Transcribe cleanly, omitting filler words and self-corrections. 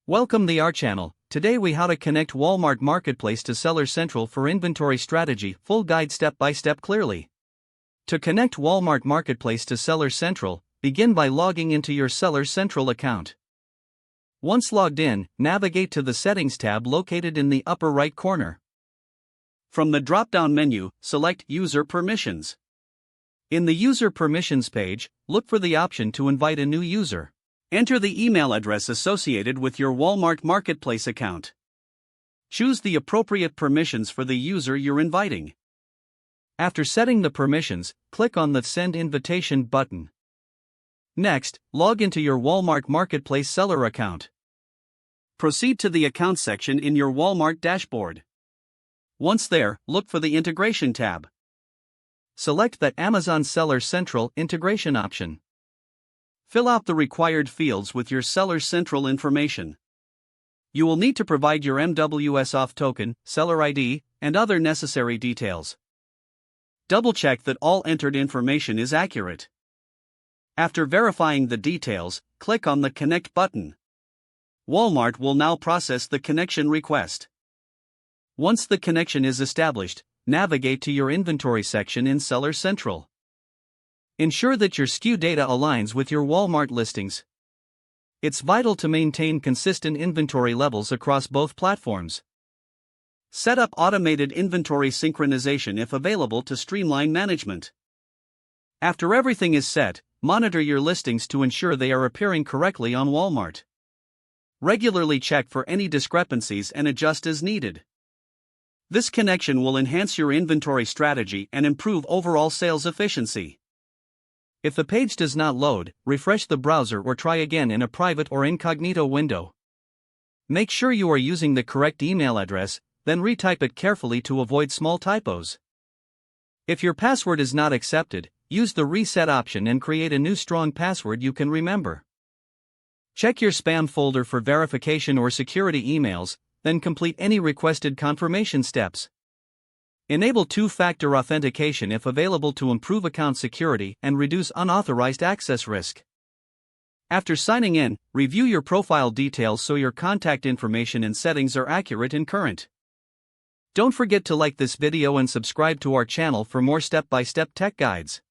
Welcome to our channel. Today we how to connect Walmart Marketplace to Seller Central for inventory strategy, full guide step by step clearly. To connect Walmart Marketplace to Seller Central, begin by logging into your Seller Central account. Once logged in, navigate to the Settings tab located in the upper right corner. From the drop-down menu, select User Permissions. In the User Permissions page, look for the option to invite a new user. Enter the email address associated with your Walmart Marketplace account. Choose the appropriate permissions for the user you're inviting. After setting the permissions, click on the Send Invitation button. Next, log into your Walmart Marketplace seller account. Proceed to the Account section in your Walmart dashboard. Once there, look for the Integration tab. Select the Amazon Seller Central integration option. Fill out the required fields with your Seller Central information. You will need to provide your MWS auth token, seller ID, and other necessary details. Double-check that all entered information is accurate. After verifying the details, click on the Connect button. Walmart will now process the connection request. Once the connection is established, navigate to your inventory section in Seller Central. Ensure that your SKU data aligns with your Walmart listings. It's vital to maintain consistent inventory levels across both platforms. Set up automated inventory synchronization if available to streamline management. After everything is set, monitor your listings to ensure they are appearing correctly on Walmart. Regularly check for any discrepancies and adjust as needed. This connection will enhance your inventory strategy and improve overall sales efficiency. If the page does not load, refresh the browser or try again in a private or incognito window. Make sure you are using the correct email address, then retype it carefully to avoid small typos. If your password is not accepted, use the reset option and create a new strong password you can remember. Check your spam folder for verification or security emails, then complete any requested confirmation steps. Enable two-factor authentication if available to improve account security and reduce unauthorized access risk. After signing in, review your profile details so your contact information and settings are accurate and current. Don't forget to like this video and subscribe to our channel for more step-by-step tech guides.